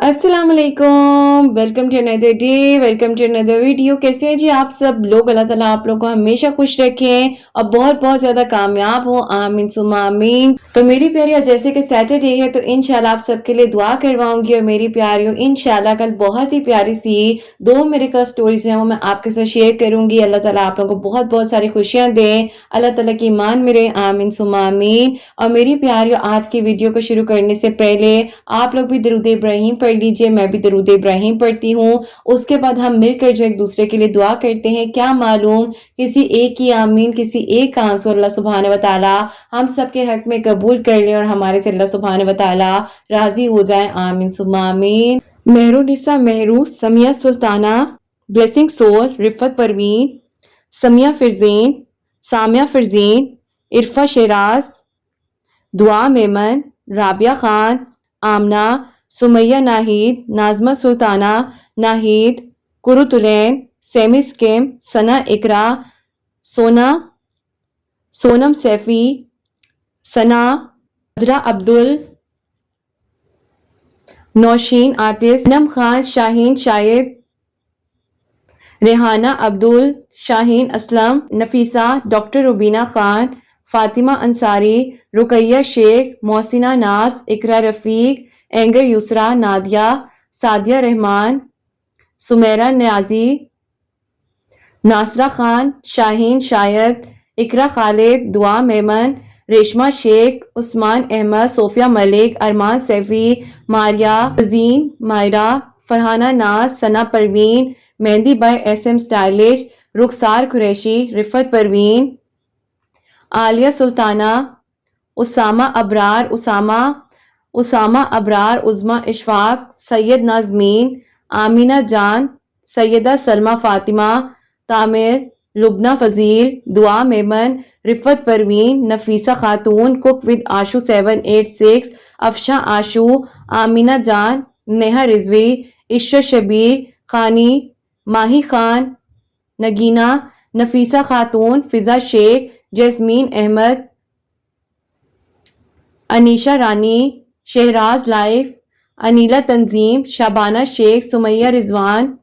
अस्सलाम वालेकुम, welcome to another day, welcome to another video. कैसे हैं जी आप सब लोग? अल्लाह ताला आप लोगों को हमेशा खुश रखें और बहुत बहुत ज्यादा कामयाब हो, आमीन सुम्मा आमीन। तो मेरी प्यारियों, जैसे कि सैटरडे है तो इंशाल्लाह आप सबके लिए दुआ करवाऊंगी। और मेरी प्यारियों, इंशाल्लाह कल बहुत ही प्यारी सी दो मिरेकल स्टोरीज हैं वो मैं आपके साथ शेयर करूंगी। अल्लाह ताला आप लोगों को बहुत बहुत सारी खुशियां दे, अल्लाह ताला की ईमान मिले, आमीन सुम्मा आमीन। और मेरी प्यारियों, आज की वीडियो को शुरू करने से पहले आप लोग भी दरूद इब्राहिम पढ़ लीजिए, मैं भी दरूद इब्राहिम पढ़ती हूँ। उसके बाद हम मिलकर जो एक दूसरे के लिए दुआ करते हैं। क्या मालूम किसी एक की आमीन, किसी एक का आंसू अल्लाह सुब्हान व तआला हम सबके हक में कबूल कर ले और हमारे से अल्लाह सुब्हान व तआला राजी हो जाए, आमीन सुम्मा आमीन। मेहरुनिसा मेहरू, समिया सुल्ताना, ब्लेसिंग सोल, रिफत परवीन, समिया फिरजीन, सामिया फिरजीन, इरफा शेराज, दुआ मेमन, राबिया खान, आमना, सुमैया नाहिद, नाजमा सुल्ताना, नाहिद, कुरुतुलैन, सेमी स्किम, सना इकरा, सोना, सोनम सैफी, सना, अजरा अब्दुल, नौशीन आर्टिस्ट, नम खान, शाहीन शायर, रेहाना अब्दुल, शाहीन असलम, नफीसा, डॉक्टर रुबीना खान, फातिमा अंसारी, रुकैया शेख, मोहसिना नाज, इकरा रफीक, एंगर यूसरा, नादिया, सादिया रहमान, सुमेरा न्याजी, नासरा खान, शाहीन शायद, Iqra Khalid, Dua Memon, Reshma Shaikh, Usman Ahmed, Sofia Malik, Arman Saifi, Maria Azeen, Myra, Farhana Naaz, Sana Parveen, Mehndi by SM stylish, Rukhsar Qureshi, Rifat Parveen, Aliya Sultana, Usama Abrar, Usama Abrar, Uzma Ishfaq, Syed Nazmeen, Amina Jan, Syeda Salma Fatima, Tamir, Lubna Fazil, Dua Memon, Rifat Parveen, Nafisa Khatoon, cook with Ashu 786, Afsha Ashu, Amina Jan, Neha Rizvi, इश्रा Shabir खानी, माही खान, नगीना, नफीसा खातून, फिजा शेख, जैस्मीन अहमद, अनीशा रानी, शहराज लाइफ, अनीला तंजीम, शाबाना शेख, सुमैया रिजवान,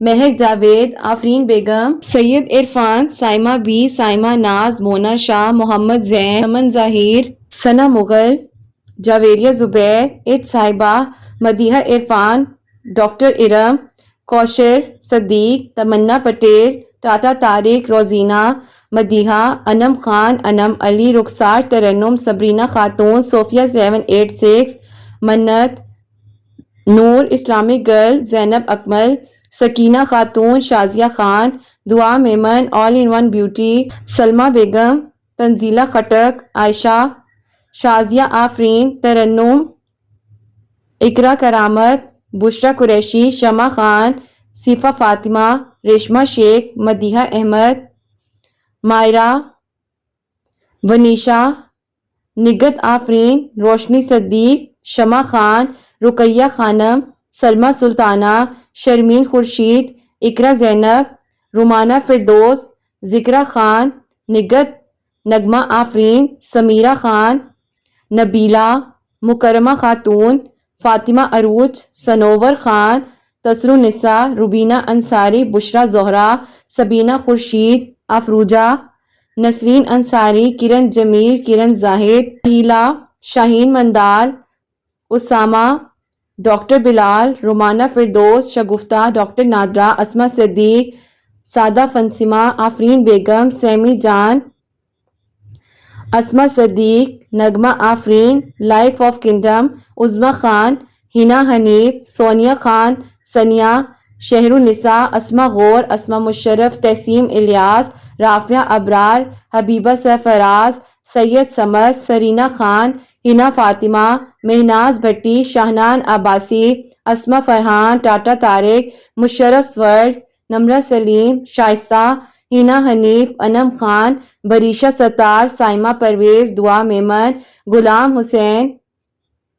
महक जावेद, आफरीन बेगम, सैयद इरफान, साइमा बी, साइमा नाज, मोना शाह, मोहम्मद जैन, अमन जाहिर, सना Mughal, Javeria Zubair, Eid Sahiba, Madiha Irfan, doctor Iram, Kausar Sadiq, Tamanna Patel, Tata Tariq, Rozina, Madiha, Anam Khan, Anam Ali, Rukhsar Tarannum, Sabrina Khatoon, Sofia 786, Mannat, Noor, Islamic girl, Zainab Akmal, Sakina Khatoon, Shazia Khan, Dua Memon, all in one beauty, Salma Begum, Tanzila Khattak, Ayesha, Shazia Afreen, Tarannum, Iqra Karamat, Bushra Qureshi, शमा खान, सिफा फातिमा, रेशमा शेख, मदीहा अहमद, मायरा, वनीशा, निगत आफरीन, रोशनी सदीक, शमा खान, रुकैया खानम, सलमा सुल्ताना, शर्मीन खुर्शीद, इकरा जैनब, रुमाना फिरदोस, जिक्रा खान, निगत, नगमा आफरीन, समीरा खान, नबीला, मुकरमा खातून, फातिमा अरूज, सनोवर खान, तसरुनिसा, रुबीना अंसारी, बुशरा जोहरा, सबीना खुर्शीद, अफरूजा, नसरीन अंसारी, किरण जमील, किरण जाहिद, हीला, शाहीन मंदाल, उसामा, डॉक्टर बिलाल, रुमाना फिरदोस, शगुफ्ता, डॉक्टर नादरा, अस्मा सदीक, सादा फंसिमा, आफरीन बेगम, सैमी जान, अस्मा सदीक, नगमा Afreen, life of kingdom, उज़मा Khan, Hina Hanif, Sonia Khan, सनिया, शहरुनिसा, अस्मा गौर, अस्मा मुशर्रफ, तहसीम इलियास, राफिया अबरार, हबीबा सरफराज, सैयद समद, सरीना खान, हिना फातिमा, महनाज भट्टी, शाहनान अब्बासी, अस्मा Farhan, Tata Tariq, Musharraf sword, Namra Salim, Shaista, Hina Hanif, Anam Khan, बरीशा Sattar, Saima Parvez, Dua Memon, Ghulam Hussain,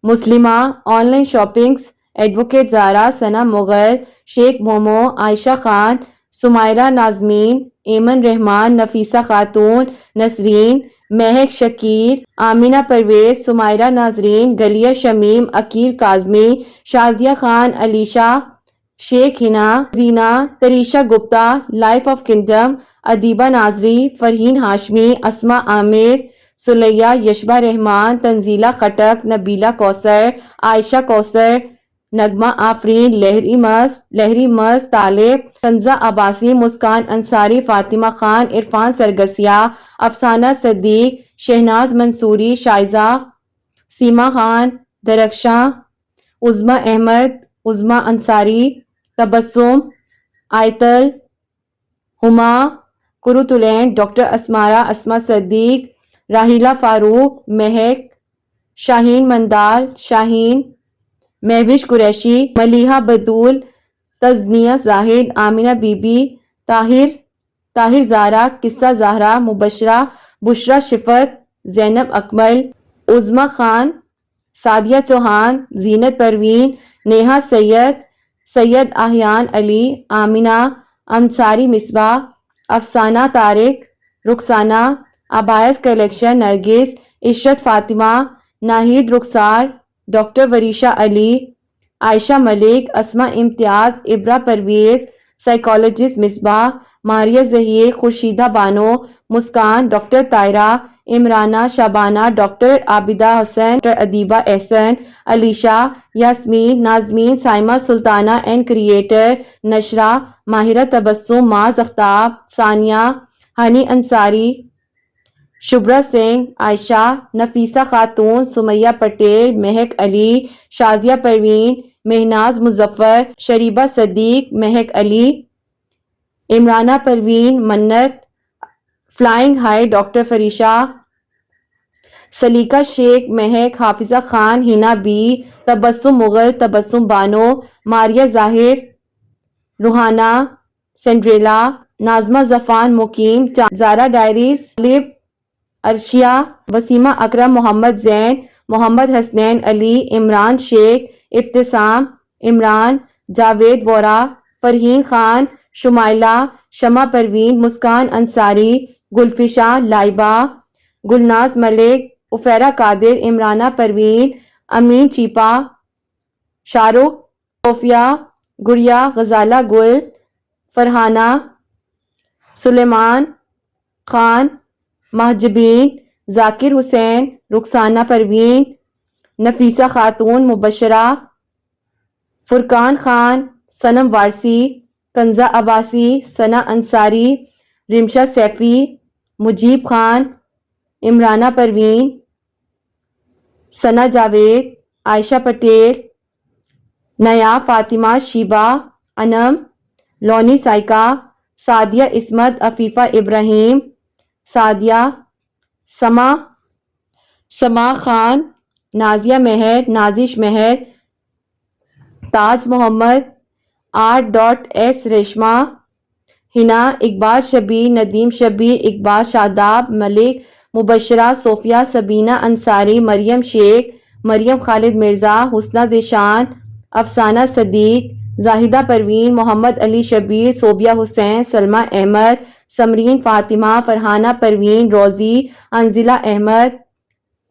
Muslima, online shoppings, advocate Zara, Sana Mughal, Shaikh momo, Ayesha Khan, Sumaira Nazmeen, Aiman Rehman, Nafisa खातून, नसरीन, مہک شکیر، آمینہ پرویز، سمائرہ ناظرین، گلیہ شمیم، عقیل کاظمی، شازیہ خان، علیشہ، شیخ ہنا، زینہ، تریشہ گپتا، لائف آف کنگڈم، ادیبہ ناظری، فرحین ہاشمی، اسما عامر، سلیہ، یشبہ رحمان، تنزیلہ خٹک، نبیلہ کوثر، عائشہ کوثر، نغمہ آفرین، لہری مست، طالب، کنزہ عباسی، مسکان انصاری، فاطمہ خان، عرفان سرگسیہ، افسانہ صدیق، شہناز منصوری، شائزہ، سیما خان، درخشاں، عظمی احمد، عظمی انصاری، تبسم، آیتل، ہما، کرتلین، ڈاکٹر اسمارہ، اسما صدیق، راحیلہ فاروق، مہک، شاہین مندال، شاہین، مہوش قریشی، ملیحہ بطول، تزنیہ زاہد، آمینہ بی بی، طاہر زارا، قصہ زہرا، مبشرہ، بشرا شفت، زینب اکمل، عظمی خان، سعدیہ چوہان، زینت پروین، نیہا سید احیان علی، آمینہ انصاری، مصباح، افسانہ طارق، رخسانہ، عبائس collection, Nargis, Ishrat Fatima, Naheed Rukhsar, doctor Varisha Ali, Ayesha Malik, Asma Imtiaz, Abra Parvez, psychologist Misbah, Maria Zaheer, Khursheeda Bano, Muskan, doctor Tahira, Imrana, Shabana, doctor Abida Hasan, doctor Adiba Ahsan, Alisha, Yasmin, Nazmeen, Saima Sultana and creator, Nashra, Mahira Tabassum, Muaz Aftab, Saniya, honey Ansari, Shabra Singh, Ayesha, Nafisa Khatoon, Sumaiya Patel, مہک علی، شازیہ پروین، مہناز مظفر، شریبہ صدیق، مہک علی، عمرانہ پروین، منت، فلائنگ ہائی، ڈاکٹر فریشہ، سلیقہ شیخ، مہک، حافظہ خان، ہنا بی، تبسم مغل، تبسم بانو، ماریہ ظاہر، روحانہ، سنڈریلا، ناظمہ زفان، مقیم، زارا ڈائریز، طالب، عرشیہ، وسیمہ اکرم، محمد زین، محمد حسنین علی، عمران شیخ، ابتسام، عمران، جاوید وورا، فرحین خان، شمائلہ، شمع پروین، مسکان انصاری، گلفشا، لائبہ، گلناز ملک، عفیرہ قادر، عمرانہ پروین، امین چیپا، شاہ رخ، صوفیہ، گڑیا، غزالہ گل، فرحانہ، سلیمان خان، مہجبین، ذاکر حسین، رخسانہ پروین، نفیسہ خاتون، مبشرہ، فرقان خان، صنم وارثی، کنزہ عباسی، ثنا انصاری، رمشہ سیفی، مجیب خان، عمرانہ پروین، ثنا جاوید، عائشہ پٹیل، نیاب فاطمہ، شیبہ، انم، لونی سائکا، سعدیہ عصمت، عفیفہ ابراہیم، سعدیہ، سما خان، نازیہ مہر، نازش مہر، تاج محمد، R.S ریشمہ، ہنا، اقبال شبیر، ندیم شبیر، اقبال شاداب، ملک، مبشرہ، صوفیہ، سبینہ انصاری، مریم شیخ، مریم خالد مرزا، حسنہ ذیشان، افسانہ صدیق، زاہدہ پروین، محمد علی شبیر، صوبیہ حسین، سلمیٰ احمد، سمرین فاطمہ، فرحانہ پروین، روزی، انزلہ احمد،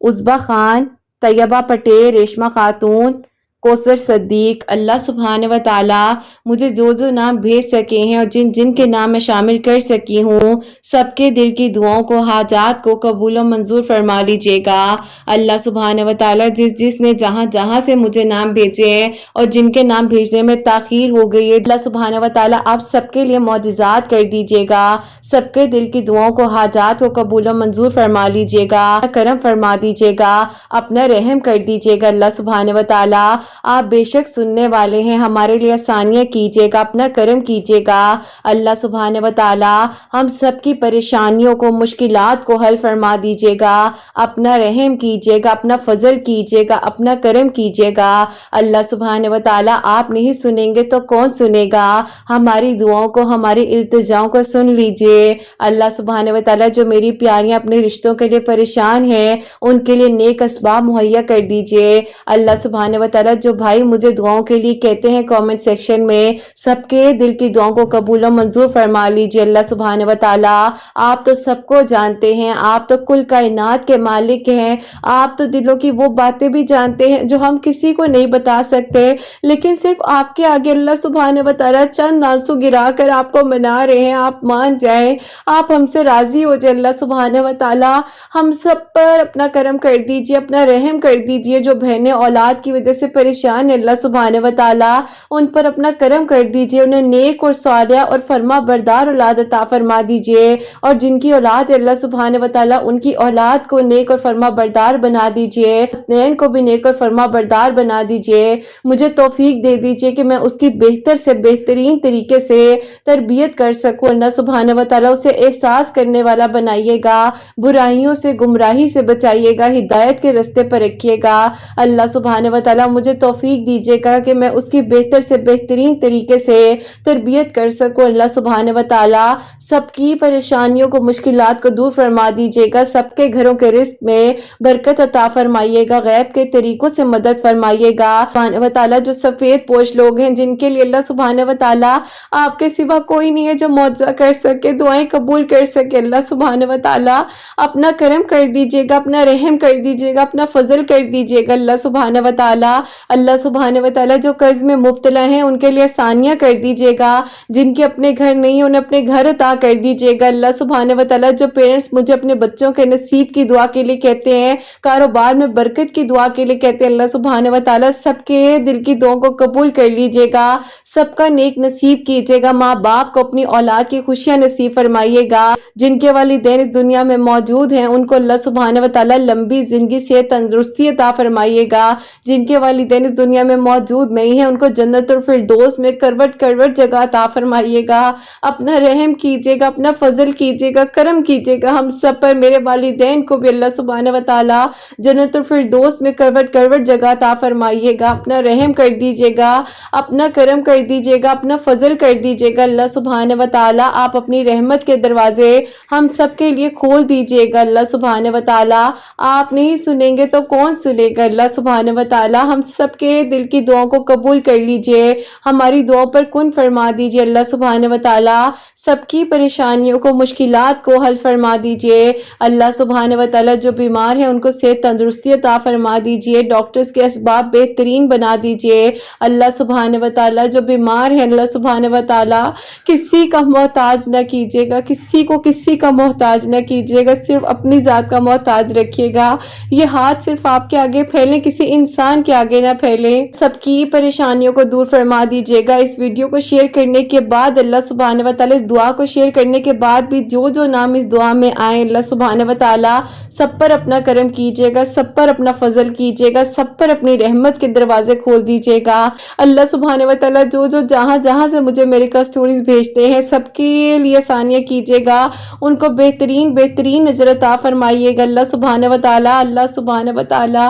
عزبہ خان، طیبہ پٹیل، ریشمہ خاتون، کوثر صدیق۔ اللہ سبحانہ و تعالیٰ مجھے جو نام بھیج سکے ہیں اور جن کے نام میں شامل کر سکی ہوں، سب کے دل کی دعاؤں کو، حاجات کو قبول و منظور فرما لیجیے گا۔ اللہ سبحانہ و تعالیٰ جس نے جہاں سے مجھے نام بھیجے ہیں اور جن کے نام بھیجنے میں تاخیر ہو گئی ہے، اللہ سبحانہ و تعالیٰ آپ سب کے لیے معجزات کر دیجیے گا، سب کے دل کی دعاؤں کو، حاجات کو قبول و منظور فرما لیجیے گا، کرم فرما دیجیے گا، اپنا رحم کر دیجیے گا۔ اللہ سبحانہ و تعالیٰ آپ بے شک سننے والے ہیں، ہمارے لیے آسانیاں کیجیے گا، اپنا کرم کیجیے گا۔ اللہ سبحانہ و تعالیٰ ہم سب کی پریشانیوں کو، مشکلات کو حل فرما دیجیے گا، اپنا رحم کیجیے گا، اپنا فضل کیجیے گا، اپنا کرم کیجیے گا۔ اللہ سبحانہ و تعالیٰ آپ نہیں سنیں گے تو کون سنے گا؟ ہماری دعاؤں کو، ہماری التجاؤں کو سن لیجیے۔ اللہ سبحانہ و تعالیٰ جو میری پیاریاں اپنے رشتوں کے لیے پریشان ہیں، ان کے لیے نیک اسباب مہیا کر دیجیے۔ اللہ سبحانہ و تعالیٰ जो भाई मुझे दुआओं के लिए कहते हैं कमेंट सेक्शन में, सबके दिल की दुआओं को कबूल और मंजूर फरमा लीजिए अल्लाह सुब्हान व तआला। आप तो सबको जानते हैं, आप तो कुल कायनात के मालिक हैं, आप तो दिलों की वो बातें भी जानते हैं जो हम किसी को नहीं बता सकते, लेकिन सिर्फ आपके आगे अल्लाह सुब्हान व तआला चंद आंसू गिरा कर आपको मना रहे हैं। आप मान जाए, आप हमसे राजी हो जाए अल्लाह सुब्हान व तआला। हम सब पर अपना करम कर दीजिए, अपना रहम कर दीजिए। जो बहनें औलाद की वजह से परेशान है अल्लाह सुब्हान व तआला, उन पर अपना करम कर दीजिए, उन्हें नेक और सालिहा और फरमा बरदार औलाद अता फरमा दीजिए। और जिनकी औलाद है अल्लाह सुब्हान व तआला, उनकी औलाद को नेक और फरमा बरदार बना दीजिए, हसनैन को भी नेक और फरमा बरदार बना दीजिए। मुझे तौफीक दे दीजिए कि मैं उसकी बेहतर से बेहतरीन तरीके से तरबियत कर सकूं अल्लाह सुब्हान व तआला। उसे एहसास करने वाला बनाइएगा, बुराइयों से गुमराही से बचाइएगा, हिदायत के रास्ते पर रखिएगा अल्लाह सुब्हान व तआला। मुझे तौफीक दीजिएगा कि मैं उसकी बेहतर से बेहतरीन तरीके से तरबियत कर सकूं अल्लाह सुब्हान व तआला। सबकी परेशानियों को, मुश्किलात को दूर फरमा दीजिएगा, सबके घरों के रिस्क में बरकत अता फरमाइएगा, गैब के तरीकों से मदद फरमाइएगा सुब्हान व तआला। जो सफेद पोश लोग हैं जिनके लिए अल्लाह सुब्हान व तआला आपके सिवा कोई नहीं है जो मुआवजा कर सके, दुआएं कबूल कर सके अल्लाह सुब्हान व तआला, अपना करम कर दीजिएगा, अपना रहम कर दीजिएगा, अपना फजल कर दीजिएगा अल्लाह सुब्हान व तआला। अल्लाह सुब्हान व तआला जो कर्ज में मुब्तला हैं उनके लिए आसानियां कर दीजिएगा, जिनके अपने घर नहीं है उन्हें अपने घर अता कर दीजिएगा अल्लाह सुब्हान व तआला। जो पेरेंट्स मुझे अपने बच्चों के नसीब की दुआ के लिए कहते हैं, कारोबार में बरकत की दुआ के लिए कहते हैं अल्लाह सुब्हान व तआला, सबके दिल की दुआओं को कबूल कर लीजिएगा, सबका नेक नसीब कीजिएगा। माँ बाप को अपनी औलाद की खुशियां नसीब फरमाइएगा। जिनके वालिदैन इस दुनिया में मौजूद हैं उनको अल्लाह सुब्हान व तआला लंबी जिंदगी से तंदुरुस्ती अता फरमाइएगा। जिनके वालिदैन इस दुनिया में मौजूद नहीं है उनको जन्नतुल फिरदौस में करवट करवट जगह अता फरमाइएगा। अपना रहम कीजिएगा, अपना फजल कीजिएगा, करम कीजिएगा हम सब पर। मेरे वालिदैन को भी अल्लाह सुब्हान व तआला जन्नतुल फिरदौस में करवट करवट जगह अता फरमाइएगा। अपना रहम कर दीजिएगा, अपना करम कर दीजिएगा, अपना फजल कर दीजिएगा अल्लाह सुब्हान व तआला। आप अपनी रहमत के दरवाजे हम सब के लिए खोल दीजिएगा अल्लाह सुब्हान व तआला। आप नहीं सुनेंगे तो कौन सुनेगा अल्लाह सुब्हान व तआला। हम सब के दिल की दुआओं को कबूल कर लीजिए, हमारी दुआओं पर कुन फरमा दीजिए अल्लाह सुब्हान व तआला। सबकी परेशानियों को, मुश्किलात को हल फरमा दीजिए अल्लाह सुब्हान व तआला। जो बीमार है उनको सेहत तंदुरुस्ती अता फरमा दीजिए, डॉक्टर्स के असबाब बेहतरीन बना दीजिए अल्लाह सुब्हान व तआला। जो बीमार है अल्लाह सुब्हान व तआला, किसी का मोहताज न कीजिएगा, किसी को किसी का मोहताज न कीजिएगा, सिर्फ अपनी जात का मोहताज रखिएगा। ये हाथ सिर्फ आपके आगे फैले, किसी इंसान के आगे ना फैले। सबकी परेशानियों को दूर फरमा दीजिएगा। इस वीडियो को शेयर करने के बाद अल्लाह सुब्हान व तआला, इस दुआ को शेयर करने के बाद भी जो जो नाम इस दुआ में आए अल्लाह सुब्हान व तआला सब पर अपना करम कीजिएगा, सब पर अपना फजल कीजिएगा, सब पर अपनी रहमत के दरवाजे खोल दीजिएगा अल्लाह सुब्हान व तआला। जो जो जहां जहां से मुझे मेडिकल स्टोरीज भेजते हैं सबके लिए आसानियां कीजिएगा, उनको बेहतरीन बेहतरीन नजर अता फरमाइएगा अल्लाह सुब्हान व तआला। अल्लाह सुब्हान व तआला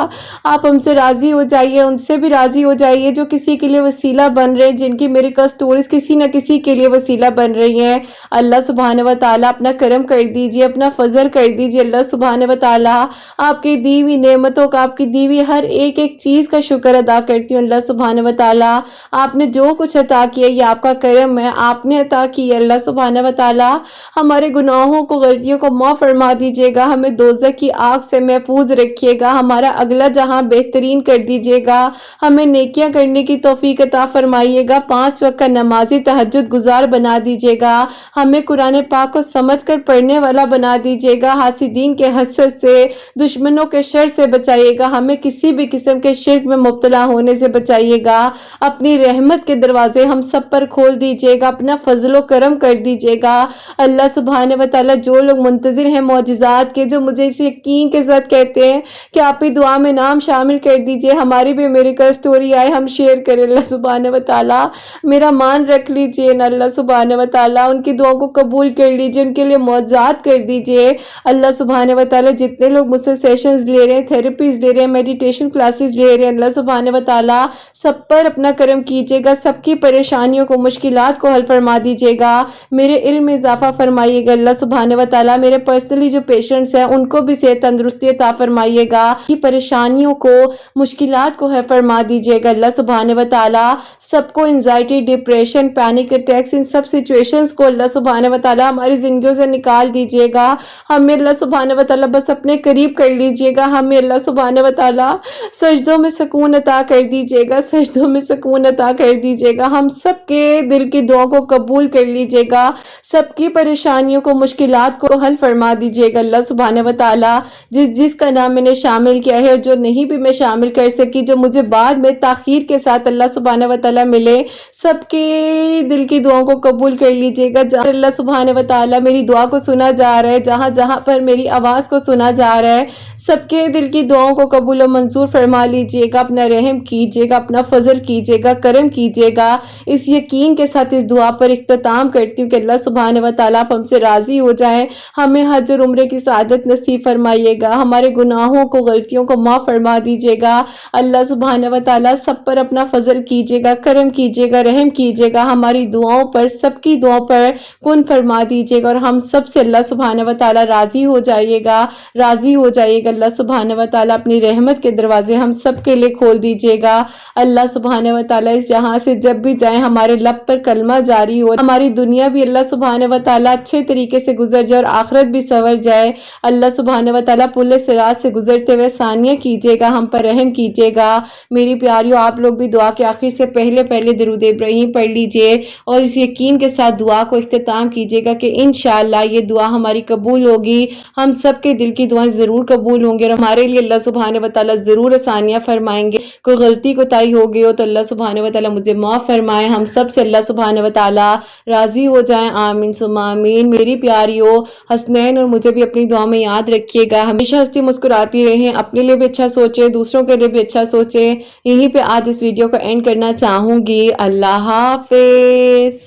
आप हमसे राजी हो जाइए, उनसे भी राजी हो जाइए जो किसी के लिए वसीला बन रहे हैं, जिनकी मेडिकल स्टोरीज किसी न किसी के लिए वसीला बन रही हैं अल्लाह सुब्हान व तआला। अपना करम कर दीजिए, अपना फजल कर दीजिए अल्लाह सुब्हान व तआला। आपकी दी हुई नेमतों का, आपकी दी हुई हर एक एक चीज का शुक्र अदा करती हूँ अल्लाह सुब्हान व तआला। आपने जो कुछ अता किया ये आपका करम है, आपने अता किया अल्लाह सुब्हान व तआला। हमारे गुनाहों को, गलतियों को माफ फरमा दीजिएगा, हमें दोज़ख की आग से महफूज रखिएगा, हमारा अगला जहां बेहतरीन कर दीजिएगा, हमें नेकियां करने की तौफीक अता फरमाइएगा, 5 वक्त का नमाजी तहज्जुद गुजार बना दीजिएगा, हमें कुरान पाक को समझकर पढ़ने वाला बना दीजिएगा, हासिदीन के हसद से, दुश्मनों के शर से बचाइएगा, हमें किसी भी किस्म के शिर्क में मुब्तला होने से बचाइएगा। अपनी रहमत के दरवाजे हम सब पर खोल दीजिएगा, अपना फजलो करम कर दीजिएगा अल्लाह सुब्हान व तआला। जो लोग मुंतजिर हैं मौजिज़ात के, जो मुझे इस यकीन के साथ कहते हैं कि आप ही दुआ में नाम शामिल कर दीजिए, हमारी भी मेडिकल स्टोरी आए, हम शेयर करें अल्लाह सुब्हान व तआला, मेरा मान रख लीजिए ना अल्लाह सुब्हान व तआला। उनकी दुआओं को कबूल कर लीजिए, उनके लिए मौज़ात कर दीजिए अल्लाह सुब्हान व तआला। जितने लोग मुझसे सेशंस ले रहे हैं, थेरेपीज ले रहे हैं, मेडिटेशन क्लासेस ले रहे हैं अल्लाह सुब्हान व तआला, सब पर अपना करम कीजिएगा, सबकी परेशानियों को, मुश्किलात को हल फरमा दीजिएगा, मेरे इल्म में इजाफा फरमाइएगा अल्लाह सुब्हान व तआला। मेरे पर्सनली जो पेशेंट्स हैं उनको भी सेहत तंदुरुस्ती अता फरमाइएगा, की परेशानियों को, मुश्किलात को फरमा दीजिएगा अल्लाह सुब्हान व तआला। सबको एंजाइटी, डिप्रेशन, पैनिक अटैक्स, इन सब सिचुएशंस को अल्लाह सुब्हान व तआला हमारी जिंदगियों से निकाल दीजिएगा। हमें अल्लाह सुब्हान व तआला बस अपने करीब कर लीजिएगा। हमें अल्लाह सुब्हान व तआला सजदों में सुकून अता कर दीजिएगा, सजदों में सुकून अता कर दीजिएगा। हम सबके दिल की दुआ को कबूल कर लीजिएगा, सबकी परेशानियों को, मुश्किलात को हल फरमा दीजिएगा अल्लाह सुब्हान व तआला। जिसका नाम मैंने शामिल किया है और जो नहीं भी मैं शामिल कर सकी, जो मुझे बाद में ताखीर के साथ अल्लाह सुब्हान व तआला मिले, सबके दिल की दुआओं को कबूल कर लीजिएगा। जहाँ अल्लाह सुब्हान व तआला मेरी दुआ को सुना जा रहा है, जहाँ जहाँ पर मेरी आवाज़ को सुना जा रहा है, सबके दिल की दुआओं को कबूल और मंजूर फरमा लीजिएगा। अपना रहम कीजिएगा, अपना फजल कीजिएगा, करम कीजिएगा। इस यकीन के साथ इस दुआ पर इख्तिताम करती हूँ कि अल्लाह सुब्हान व तआला आप हमसे राज़ी हो जाएं, हमें हज और उम्रे की सआदत नसीब फरमाइएगा, हमारे गुनाहों को, गलतियों को माफ़ फरमा दीजिएगा। अल्लाह सुब्हान व तआला सब पर अपना फजल कीजिएगा, करम कीजिएगा, रहम कीजिएगा। हमारी दुआओं पर, सबकी दुआओं पर कुन फरमा दीजिएगा और हम सब से अल्लाह सुब्हान व तआला राज़ी हो जाइएगा, राज़ी हो जाइएगा। अल्लाह सुब्हान व तआला अपनी रहमत के दरवाजे हम सब के लिए खोल दीजिएगा। अल्लाह सुब्हान व तआला इस जहां से जब भी जाए हमारे लब पर कलमा जारी हो, हमारी दुनिया भी अल्लाह सुब्हान व तआला अच्छे तरीके से गुजर जाए और आखिरत भी संवर जाए। अल्लाह सुब्हान व तआला पुल सिरात से गुजरते हुए सानिया कीजिएगा, हम पर रहम कीजिएगा। मेरी प्यारियों, आप लोग भी दुआ के आखिर से पहले पहले दरूद इब्राहीम पढ़ लीजिए और इस यकीन के साथ दुआ को इख्तिताम कीजिएगा कि इंशाअल्लाह ये दुआ हमारी कबूल होगी। हम सब के दिल की दुआएं जरूर कबूल होंगे और हमारे लिए अल्लाह सुब्हान व तआला जरूर आसानियां फरमाएंगे। कोई गलती कोताही हो गई हो तो अल्लाह सुब्हान व तआला मुझे माफ फरमाए, हम सब से अल्लाह सुब्हान व तआला राजी हो जाएं। आमीन सुम्मा आमीन। मेरी प्यारियों, हसनैन और मुझे भी अपनी दुआ में याद रखिएगा। हमेशा हंसती मुस्कुराती रहें, अपने लिए भी अच्छा सोचें, दूसरों के लिए भी अच्छा सोचें। यहीं पे आज इस वीडियो को एंड करना चाहूंगी। अल्लाह हाफिज।